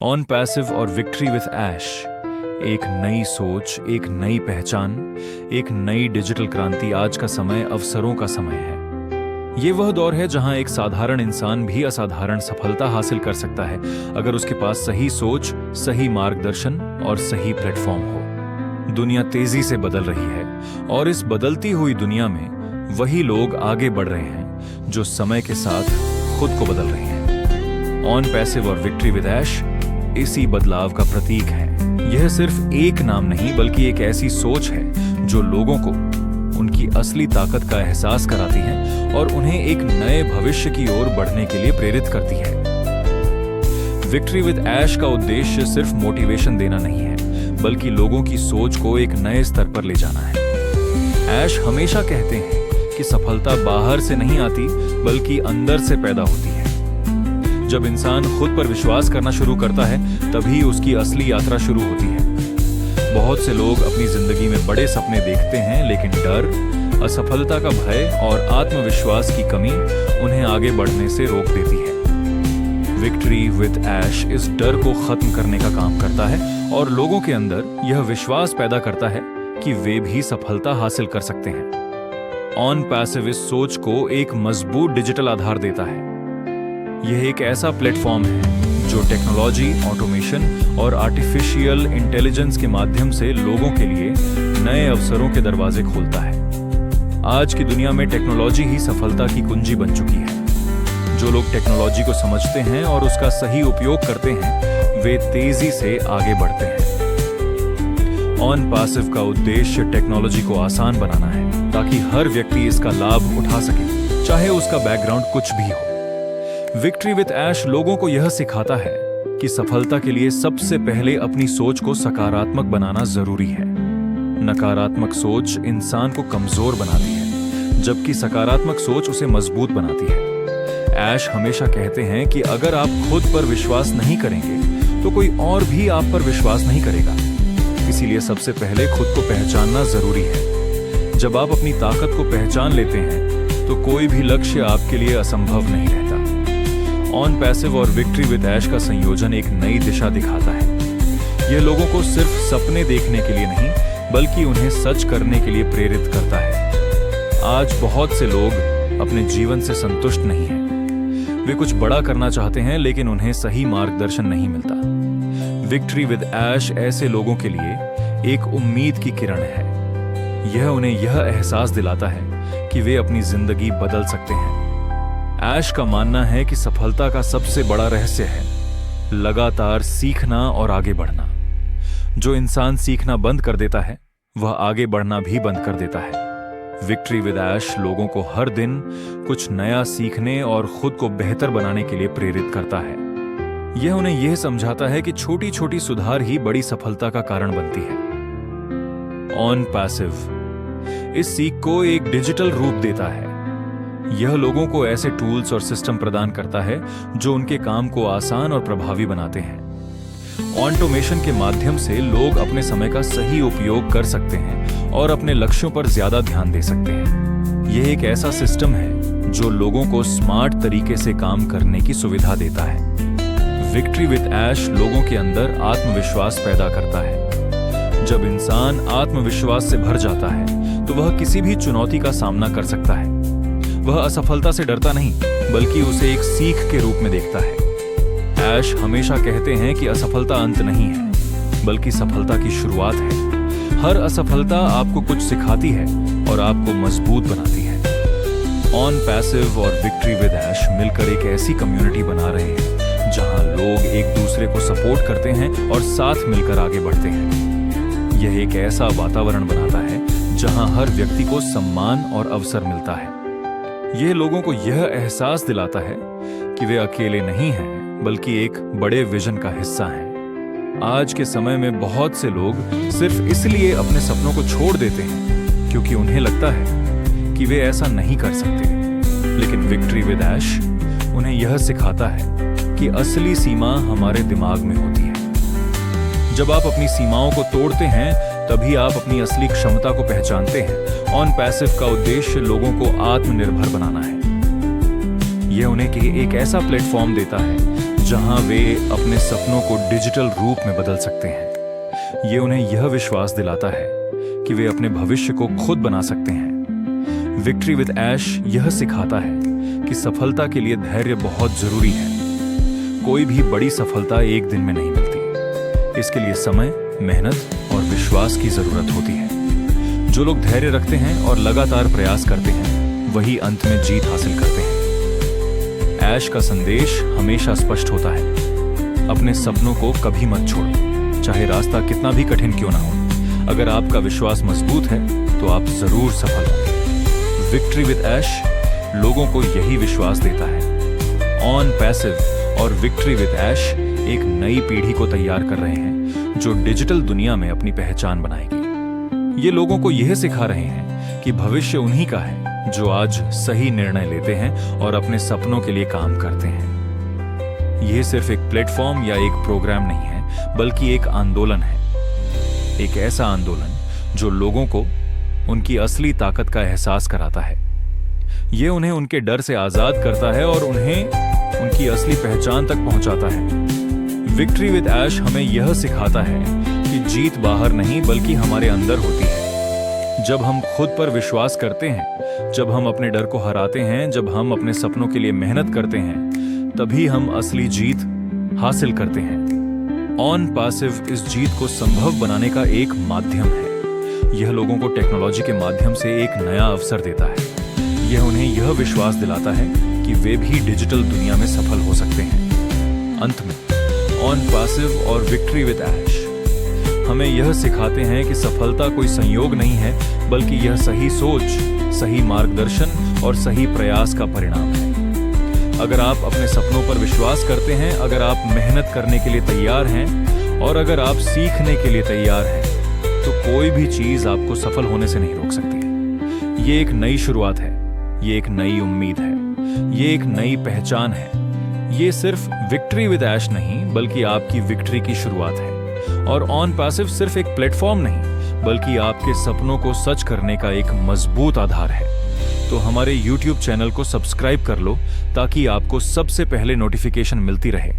On passive और victory with ऐश। एक नई सोच, एक नई पहचान, एक नई डिजिटल क्रांति। आज का समय अवसरों का समय है। ये वह दौर है जहां एक साधारण इंसान भी असाधारण सफलता हासिल कर सकता है अगर उसके पास सही सोच, सही मार्गदर्शन और सही प्लेटफॉर्म हो। दुनिया तेजी से बदल रही है और इस बदलती हुई दुनिया में वही लोग आगे बढ़ रहे हैं जो समय के साथ खुद को बदल रहे हैं। ऑन पैसिव और विक्ट्री विद ऐश इसी बदलाव का प्रतीक है। यह सिर्फ एक नाम नहीं बल्कि एक ऐसी सोच है जो लोगों को उनकी असली ताकत का एहसास कराती है और उन्हें एक नए भविष्य की ओर बढ़ने के लिए प्रेरित करती है। विक्ट्री विद ऐश का उद्देश्य सिर्फ मोटिवेशन देना नहीं है बल्कि लोगों की सोच को एक नए स्तर पर ले जाना है। ऐश हमेशा कहते हैं कि सफलता बाहर से नहीं आती बल्कि अंदर से पैदा होती है। जब इंसान खुद पर विश्वास करना शुरू करता है तभी उसकी असली यात्रा शुरू होती है। बहुत से लोग अपनी जिंदगी में बड़े सपने देखते हैं लेकिन डर, असफलता का भय और आत्मविश्वास की कमी उन्हें आगे बढ़ने से रोक देती है। विक्ट्री विद ऐश इस डर को खत्म करने का काम करता है और लोगों के अंदर यह विश्वास पैदा करता है कि वे भी सफलता हासिल कर सकते हैं। ऑन पैसिव इस सोच को एक मजबूत डिजिटल आधार देता है। यह एक ऐसा प्लेटफॉर्म है जो टेक्नोलॉजी, ऑटोमेशन और आर्टिफिशियल इंटेलिजेंस के माध्यम से लोगों के लिए नए अवसरों के दरवाजे खोलता है। आज की दुनिया में टेक्नोलॉजी ही सफलता की कुंजी बन चुकी है। जो लोग टेक्नोलॉजी को समझते हैं और उसका सही उपयोग करते हैं वे तेजी से आगे बढ़ते हैं। ऑन पैसिव का उद्देश्य टेक्नोलॉजी को आसान बनाना है ताकि हर व्यक्ति इसका लाभ उठा सके, चाहे उसका बैकग्राउंड कुछ भी हो। विक्ट्री विद ऐश लोगों को यह सिखाता है कि सफलता के लिए सबसे पहले अपनी सोच को सकारात्मक बनाना जरूरी है। नकारात्मक सोच इंसान को कमजोर बनाती है जबकि सकारात्मक सोच उसे मजबूत बनाती है। ऐश हमेशा कहते हैं कि अगर आप खुद पर विश्वास नहीं करेंगे तो कोई और भी आप पर विश्वास नहीं करेगा। इसीलिए सबसे पहले खुद को पहचानना जरूरी है। जब आप अपनी ताकत को पहचान लेते हैं तो कोई भी लक्ष्य आपके लिए असंभव नहीं रहता। ऑन पैसिव और विक्ट्री विद ऐश का संयोजन एक नई दिशा दिखाता है। यह लोगों को सिर्फ सपने देखने के लिए नहीं बल्कि उन्हें सच करने के लिए प्रेरित करता है। आज बहुत से लोग अपने जीवन से संतुष्ट नहीं हैं। वे कुछ बड़ा करना चाहते हैं लेकिन उन्हें सही मार्गदर्शन नहीं मिलता। विक्ट्री विद ऐश ऐसे लोगों के लिए एक उम्मीद की किरण है। यह उन्हें यह एहसास दिलाता है कि वे अपनी जिंदगी बदल सकते हैं। ऐश का मानना है कि सफलता का सबसे बड़ा रहस्य है लगातार सीखना और आगे बढ़ना। जो इंसान सीखना बंद कर देता है वह आगे बढ़ना भी बंद कर देता है। विक्ट्री विद ऐश लोगों को हर दिन कुछ नया सीखने और खुद को बेहतर बनाने के लिए प्रेरित करता है। यह उन्हें यह समझाता है कि छोटी छोटी सुधार ही बड़ी सफलता का कारण बनती है। ऑन पैसिव इस सीख को एक डिजिटल रूप देता है। यह लोगों को ऐसे टूल्स और सिस्टम प्रदान करता है जो उनके काम को आसान और प्रभावी बनाते हैं। ऑटोमेशन के माध्यम से लोग अपने समय का सही उपयोग कर सकते हैं और अपने लक्ष्यों पर ज्यादा ध्यान दे सकते हैं। यह एक ऐसा सिस्टम है जो लोगों को स्मार्ट तरीके से काम करने की सुविधा देता है। विक्ट्री विद ऐश लोगों के अंदर आत्मविश्वास पैदा करता है। जब इंसान आत्मविश्वास से भर जाता है तो वह किसी भी चुनौती का सामना कर सकता है। वह असफलता से डरता नहीं बल्कि उसे एक सीख के रूप में देखता है। ऐश हमेशा कहते हैं कि असफलता अंत नहीं है बल्कि सफलता की शुरुआत है। हर असफलता आपको कुछ सिखाती है और आपको मजबूत बनाती है। ऑन पैसिव और विक्ट्री विद ऐश मिलकर एक ऐसी कम्युनिटी बना रहे हैं जहां लोग एक दूसरे को सपोर्ट करते हैं और साथ मिलकर आगे बढ़ते हैं। यह एक ऐसा वातावरण बनाता है जहां हर व्यक्ति को सम्मान और अवसर मिलता है। यह लोगों को यह एहसास दिलाता है कि वे अकेले नहीं हैं बल्कि एक बड़े विजन का हिस्सा हैं। आज के समय में बहुत से लोग सिर्फ इसलिए अपने सपनों को छोड़ देते हैं क्योंकि उन्हें लगता है कि वे ऐसा नहीं कर सकते। लेकिन विक्ट्री विद ऐश उन्हें यह सिखाता है कि असली सीमा हमारे दिमाग में होती है। जब आप अपनी सीमाओं को तोड़ते हैं तभी आप अपनी असली क्षमता को पहचानते हैं। ऑन पैसिव का उद्देश्य लोगों को आत्मनिर्भर बनाना है। यह उन्हें एक ऐसा प्लेटफॉर्म देता है जहां वे अपने सपनों को डिजिटल रूप में बदल सकते हैं। ये उन्हें यह विश्वास दिलाता है कि वे अपने भविष्य को खुद बना सकते हैं। विक्ट्री विद ऐश यह सिखाता है कि सफलता के लिए धैर्य बहुत जरूरी है। कोई भी बड़ी सफलता एक दिन में नहीं मिलती। इसके लिए समय, मेहनत और विश्वास की जरूरत होती है। जो लोग धैर्य रखते हैं और लगातार प्रयास करते हैं, वही अंत में जीत हासिल करते हैं। ऐश का संदेश हमेशा स्पष्ट होता है। अपने सपनों को कभी मत छोड़ो, चाहे रास्ता कितना भी कठिन क्यों ना हो। अगर आपका विश्वास मजबूत है तो आप जरूर सफल होंगे। विक्ट्री विद ऐश लोगों को यही विश्वास देता है। ऑन पैसिव और विक्ट्री विद ऐश एक नई पीढ़ी को तैयार कर रहे हैं जो डिजिटल दुनिया में अपनी पहचान बनाएगी। ये लोगों को यह सिखा रहे हैं कि भविष्य उन्हीं का है जो आज सही निर्णय लेते हैं और अपने सपनों के लिए काम करते हैं। यह सिर्फ एक प्लेटफॉर्म या एक प्रोग्राम नहीं है, बल्कि एक आंदोलन है। एक ऐसा आंदोलन जो लोगों को उनकी असली ताकत का एहसास कराता है। यह उन्हें उनके डर से आजाद करता है और उन्हें उनकी असली पहचान तक पहुंचाता है। विक्ट्री विद ऐश हमें यह सिखाता है कि जीत बाहर नहीं बल्कि हमारे अंदर होती है। जब हम खुद पर विश्वास करते हैं, जब हम अपने डर को हराते हैं, जब हम अपने सपनों के लिए मेहनत करते हैं, तभी हम असली जीत हासिल करते हैं। ऑन पैसिव इस जीत को संभव बनाने का एक माध्यम है। यह लोगों को टेक्नोलॉजी के माध्यम से एक नया अवसर देता है। यह उन्हें यह विश्वास दिलाता है कि वे भी डिजिटल दुनिया में सफल हो सकते हैं। अंत में ऑन पैसिव और विक्ट्री विद ऐश हमें यह सिखाते हैं कि सफलता कोई संयोग नहीं है, बल्कि यह सही सोच, सही मार्गदर्शन और सही प्रयास का परिणाम है। अगर आप अपने सपनों पर विश्वास करते हैं, अगर आप मेहनत करने के लिए तैयार हैं और अगर आप सीखने के लिए तैयार हैं, तो कोई भी चीज आपको सफल होने से नहीं रोक सकती। ये एक नई शुरुआत है, ये एक नई उम्मीद है, ये एक नई पहचान है। ये सिर्फ विक्ट्री विद ऐश नहीं, बल्कि आपकी विक्ट्री की शुरुआत है। और ऑन पैसिव सिर्फ एक प्लेटफॉर्म नहीं, बल्कि आपके सपनों को सच करने का एक मजबूत आधार है। तो हमारे YouTube चैनल को सब्सक्राइब कर लो ताकि आपको सबसे पहले नोटिफिकेशन मिलती रहे।